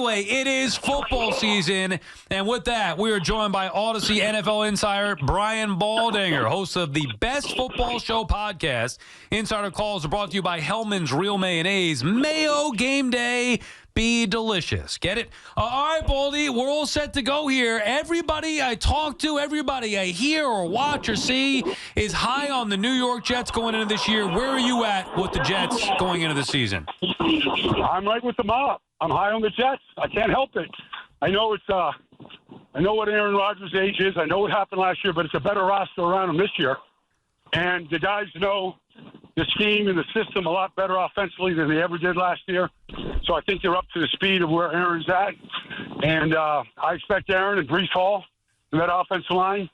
Anyway, it is football season, and with that, we are joined by Odyssey NFL insider Brian Baldinger, host of the Best Football Show podcast. Insider calls are brought to you by Hellman's Real Mayonnaise. Mayo game day. Be delicious. Get it? All right, Baldy, we're all set to go here. Everybody I talk to, everybody I hear or watch or see is high on the New York Jets going into this year. Where are you at with the Jets going into the season? I'm right with the mob. I'm high on the Jets. I can't help it. I know I know what Aaron Rodgers' age is. I know what happened last year, but it's a better roster around him this year. And the guys know the scheme and the system a lot better offensively than they ever did last year. So I think they're up to the speed of where Aaron's at. And I expect Aaron and Breece Hall and that offensive line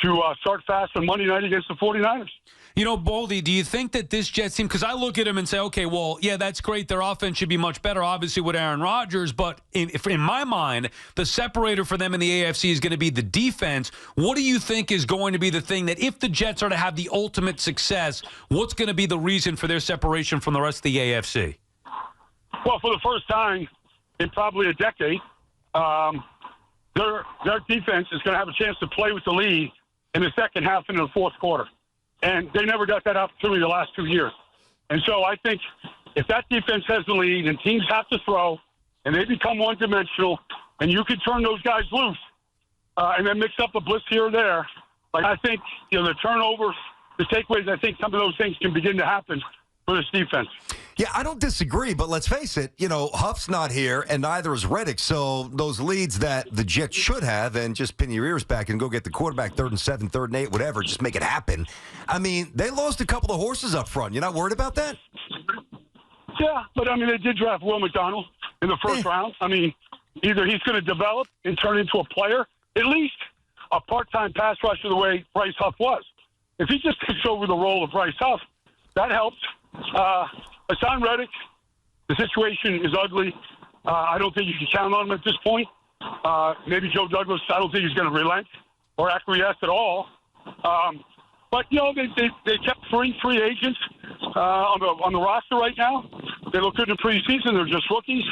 to start fast on Monday night against the 49ers. You know, Baldy, do you think that this Jets team, because I look at them and say, okay, well, yeah, that's great. Their offense should be much better, obviously, with Aaron Rodgers. But in my mind, the separator for them in the AFC is going to be the defense. What do you think is going to be the thing that if the Jets are to have the ultimate success, what's going to be the reason for their separation from the rest of the AFC? Well, for the first time in probably a decade, their defense is going to have a chance to play with the lead in the second half and in the fourth quarter. And they never got that opportunity the last 2 years. And so I think if that defense has the lead and teams have to throw and they become one-dimensional and you can turn those guys loose and then mix up a blitz here or there, like I think, the turnovers, the takeaways, I think some of those things can begin to happen for this defense. Yeah, I don't disagree, but let's face it, Huff's not here, and neither is Reddick, so those leads that the Jets should have, and just pin your ears back and go get the quarterback 3rd and 7, 3rd and 8, whatever, just make it happen. I mean, they lost a couple of horses up front. You're not worried about that? Yeah, but, they did draft Will McDonald in the first round. Either he's going to develop and turn into a player, at least a part-time pass rusher the way Bryce Huff was. If he just takes over the role of Bryce Huff, that helps. Haason Reddick, the situation is ugly. I don't think you can count on him at this point. Maybe Joe Douglas, I don't think he's going to relent or acquiesce at all. But, they kept 3 free agents on the roster right now. They look good in the preseason. They're just rookies.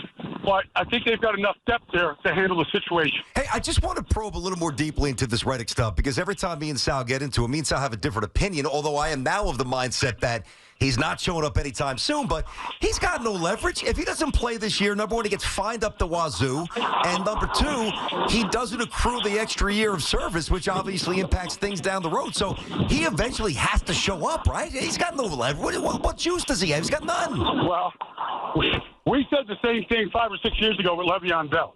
But I think they've got enough depth there to handle the situation. Hey, I just want to probe a little more deeply into this Reddick stuff because every time me and Sal get into it, me and Sal have a different opinion, although I am now of the mindset that he's not showing up anytime soon, but he's got no leverage. If he doesn't play this year, number one, he gets fined up the wazoo, and number two, he doesn't accrue the extra year of service, which obviously impacts things down the road. So he eventually has to show up, right? He's got no leverage. What juice does he have? He's got none. Well, we said the same thing 5 or 6 years ago with Le'Veon Bell.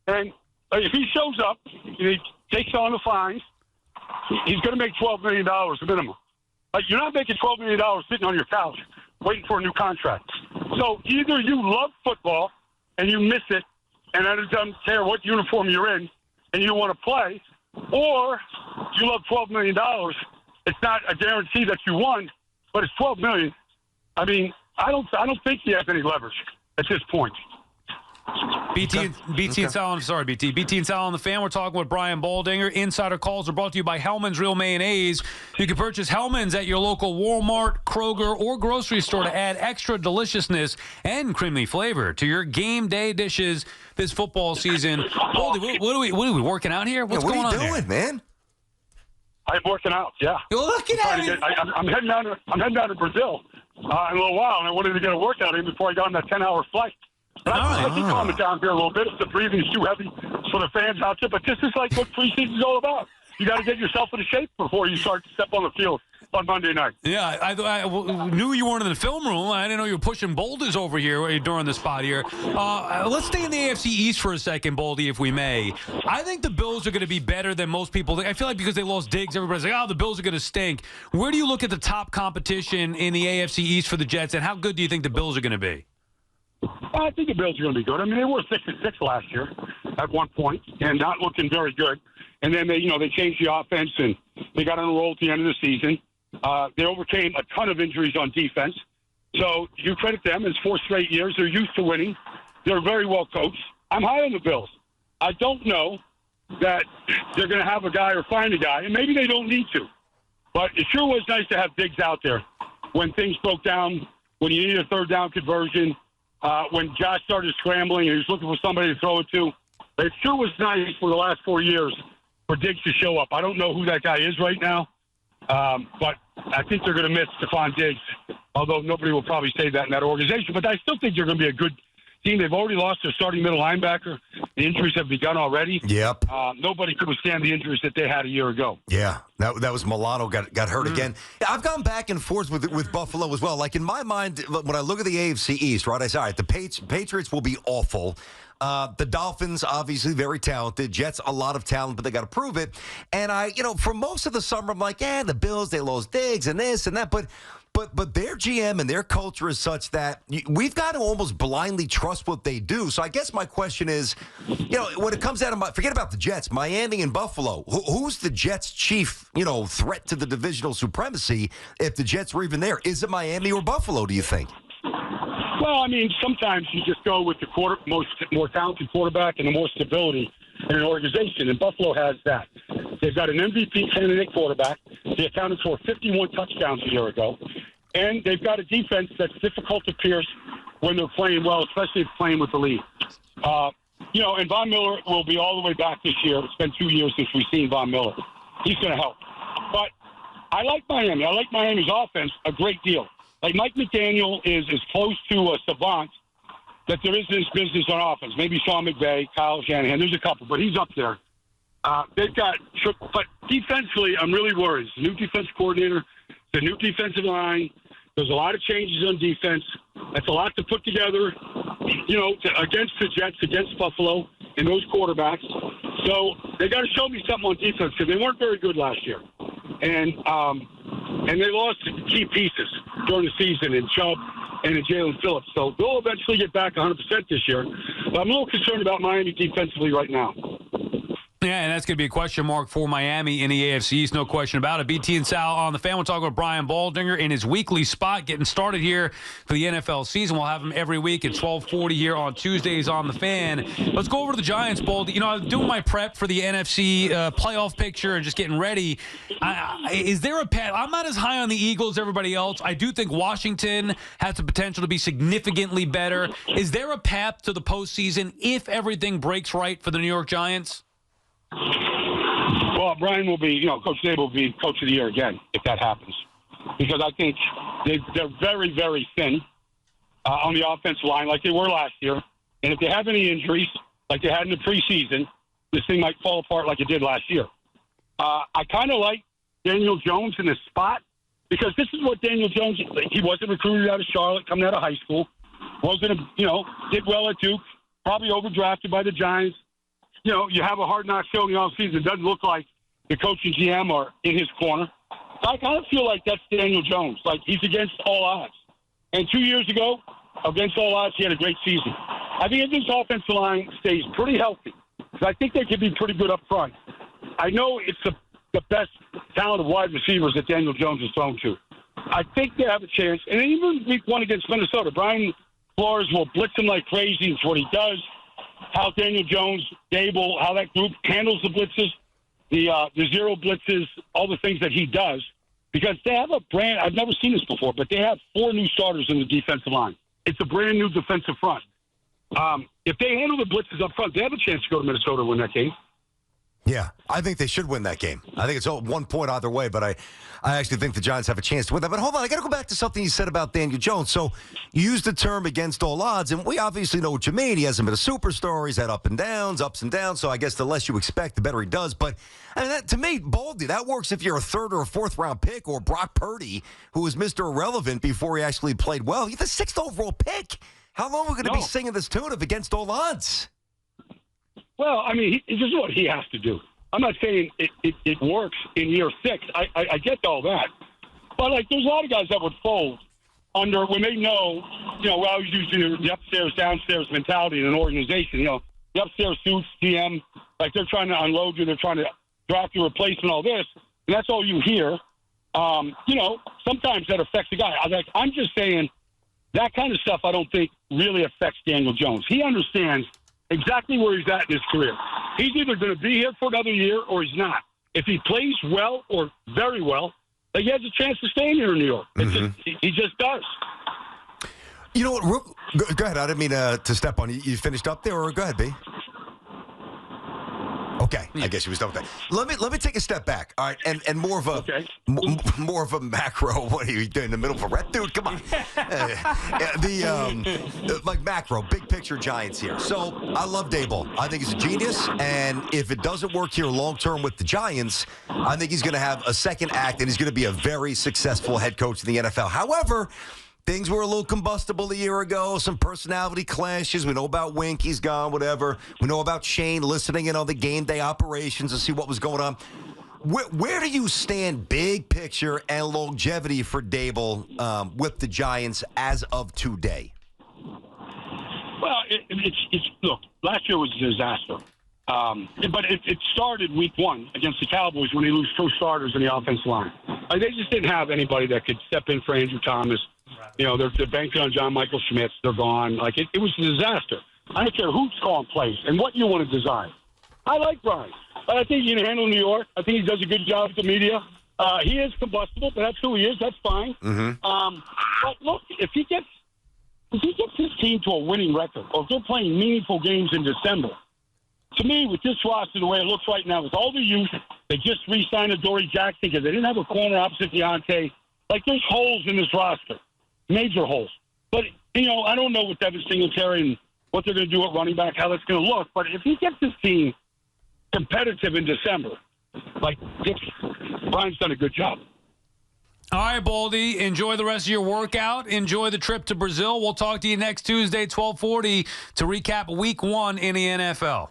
And if he shows up, he takes on the fines, he's going to make $12 million minimum. Like, you're not making $12 million sitting on your couch waiting for a new contract. So either you love football and you miss it, and it doesn't care what uniform you're in, and you want to play, or you love $12 million. It's not a guarantee that you won, but it's $12 million. I don't think he has any leverage at this point. BT and Sal on the Fan. We're talking with Brian Baldinger. Insider calls are brought to you by Hellman's Real Mayonnaise. You can purchase Hellman's at your local Walmart, Kroger, or grocery store to add extra deliciousness and creamy flavor to your game day dishes this football season. Baldy, what are we working out here? What's going on? What are you doing, man? I'm working out. Yeah. Look at him. I'm heading down to Brazil in a little while, and I wanted to get a workout in before I got on that 10-hour flight. But I can calm it down here a little bit if the breathing's too heavy for the fans out there. But this is like what preseason's all about. You got to get yourself into shape before you start to step on the field on Monday night. Yeah, I knew you weren't in the film room. I didn't know you were pushing boulders over here during the spot here. Let's stay in the AFC East for a second, Baldy, if we may. I think the Bills are going to be better than most people. I feel like because they lost Diggs, everybody's like, the Bills are going to stink. Where do you look at the top competition in the AFC East for the Jets, and how good do you think the Bills are going to be? I think the Bills are going to be good. They were 6-6 last year at one point and not looking very good. And then they changed the offense and they got on a roll at the end of the season. They overcame a ton of injuries on defense. So you credit them. It's 4 straight years. They're used to winning. They're very well coached. I'm high on the Bills. I don't know that they're going to have a guy or find a guy, and maybe they don't need to. But it sure was nice to have Diggs out there when things broke down, when you needed a third down conversion. when Josh started scrambling and he was looking for somebody to throw it to. It sure was nice for the last 4 years for Diggs to show up. I don't know who that guy is right now, but I think they're going to miss Stephon Diggs, although nobody will probably say that in that organization. But I still think they're going to be a good team. They've already lost their starting middle linebacker. The injuries have begun already. Yep. Nobody could withstand the injuries that they had a year ago. Yeah, that was Milano got hurt again. I've gone back and forth with Buffalo as well. Like in my mind, when I look at the AFC East, right, I say, all right, the Patriots will be awful. The Dolphins, obviously very talented. Jets, a lot of talent, but they got to prove it. And for most of the summer, I'm like, the Bills, they lost Diggs and this and that. But their GM and their culture is such that we've got to almost blindly trust what they do. So I guess my question is, when it comes down to forget about the Jets, Miami and Buffalo, who's the Jets' chief, threat to the divisional supremacy if the Jets were even there? Is it Miami or Buffalo, do you think? Well, I mean, sometimes you just go with the more talented quarterback and the more stability in an organization, and Buffalo has that. They've got an MVP candidate quarterback. They accounted for 51 touchdowns a year ago, and they've got a defense that's difficult to pierce when they're playing well, especially if playing with the lead. And Von Miller will be all the way back this year. It's been 2 years since we've seen Von Miller. He's going to help. But I like Miami. I like Miami's offense a great deal. Like Mike McDaniel is as close to a savant that there is in this business on offense. Maybe Sean McVay, Kyle Shanahan. There's a couple, but he's up there. They've got, but defensively, I'm really worried. It's a new defense coordinator, the new defensive line. There's a lot of changes on defense. That's a lot to put together, against the Jets, against Buffalo, and those quarterbacks. So they got to show me something on defense because they weren't very good last year, and they lost key pieces during the season in Chubb and in Jalen Phillips. So they'll eventually get back 100% this year. But I'm a little concerned about Miami defensively right now. Yeah, and that's going to be a question mark for Miami in the AFC East, no question about it. BT and Sal on the Fan. We'll talk about Brian Baldinger in his weekly spot, getting started here for the NFL season. We'll have him every week at 12:40 here on Tuesdays on the Fan. Let's go over to the Giants, Baldy. I was doing my prep for the NFC playoff picture and just getting ready. Is there a path? I'm not as high on the Eagles as everybody else. I do think Washington has the potential to be significantly better. Is there a path to the postseason if everything breaks right for the New York Giants? Well, Brian will be, Coach Daboll will be Coach of the Year again if that happens. Because I think they're very, very thin on the offensive line like they were last year. And if they have any injuries like they had in the preseason, this thing might fall apart like it did last year. I kind of like Daniel Jones in this spot because this is what Daniel Jones, he wasn't recruited out of Charlotte coming out of high school. Did well at Duke, probably overdrafted by the Giants. You have a hard knock show in the offseason. It doesn't look like the coach and GM are in his corner. So I kind of feel like that's Daniel Jones. Like he's against all odds. And 2 years ago, against all odds, he had a great season. I think if this offensive line stays pretty healthy, because I think they could be pretty good up front. I know it's the best talented wide receivers that Daniel Jones has thrown to. I think they have a chance. And even week one against Minnesota, Brian Flores will blitz him like crazy. It's what he does. How Daniel Jones, Daboll, how that group handles the blitzes, the zero blitzes, all the things that he does, because they have a brand. I've never seen this before, but they have 4 new starters in the defensive line. It's a brand new defensive front. If they handle the blitzes up front, they have a chance to go to Minnesota and win that game. Yeah, I think they should win that game. I think it's 1 point either way, but I actually think the Giants have a chance to win that. But hold on, I got to go back to something you said about Daniel Jones. So you used the term against all odds, and we obviously know what you mean. He hasn't been a superstar. He's had ups and downs. So I guess the less you expect, the better he does. But to me, Baldy, that works if you're a 3rd or a 4th round pick, or Brock Purdy, who was Mr. Irrelevant before he actually played well. He's the 6th overall pick. How long are we going to be singing this tune of against all odds? Well, I mean, this is what he has to do. I'm not saying it works in year 6. I get all that. But, there's a lot of guys that would fold under when they know, well, usually the upstairs, downstairs mentality in an organization. The upstairs suits, GM, they're trying to unload you. They're trying to draft your replacement, all this. And that's all you hear. Sometimes that affects the guy. I'm just saying that kind of stuff I don't think really affects Daniel Jones. He understands exactly where he's at in his career. He's either going to be here for another year or he's not. If he plays well or very well, he has a chance to stay here in New York. He just does. You know what? Go ahead. I didn't mean to step on you. You finished up there, or go ahead, B. Okay, I guess you was done with that. Let me take a step back. All right, and more of a more of a macro. What are you doing in the middle of a red dude? Come on, like macro, big picture Giants here. So I love Daboll. I think he's a genius, and if it doesn't work here long term with the Giants, I think he's going to have a second act, and he's going to be a very successful head coach in the NFL. However, things were a little combustible a year ago, some personality clashes. We know about Wink, he's gone, whatever. We know about Shane listening in on the game day operations to see what was going on. Where do you stand big picture and longevity for Daboll with the Giants as of today? Well, it's look, last year was a disaster. But it started week 1 against the Cowboys when they lose 2 starters in the offensive line. They just didn't have anybody that could step in for Andrew Thomas. You know, they're banking on John Michael Schmitz. They're gone. Like, it was a disaster. I don't care who's calling plays and what you want to design. I like Brian. But I think he can handle New York. I think he does a good job with the media. He is combustible, but that's who he is. That's fine. Mm-hmm. But look, if he gets his team to a winning record, or if they're playing meaningful games in December, to me, with this roster, the way it looks right now, with all the youth, they just re-signed Adoree Jackson because they didn't have a corner opposite Deontay. Like, there's holes in this roster. Major holes. But, you know, I don't know with Devin Singletary and what they're going to do at running back, how that's going to look. But if he gets his team competitive in December, like, Brian's done a good job. All right, Baldy, enjoy the rest of your workout. Enjoy the trip to Brazil. We'll talk to you next Tuesday, 12:40, to recap Week 1 in the NFL.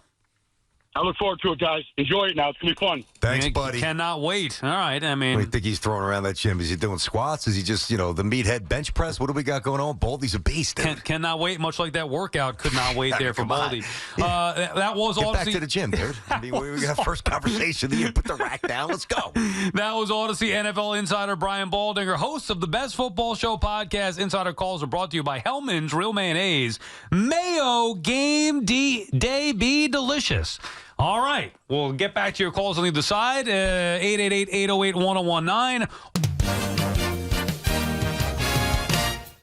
I look forward to it, guys. Enjoy it now. It's going to be fun. Thanks, buddy. Cannot wait. All right. I mean, what do you think he's throwing around that gym? Is he doing squats? Is he just, the meathead bench press? What do we got going on? Baldy's a beast. Cannot wait. Much like that workout, could not wait there for Baldy. That was Get Odyssey. back to the gym, dude. I mean, we got our first conversation. You put the rack down. Let's go. That was Odyssey NFL insider Brian Baldinger, host of the Best Football Show podcast. Insider calls are brought to you by Hellman's Real Mayonnaise. Mayo game day be delicious. All right. We'll get back to your calls on either side. 888-808-1019.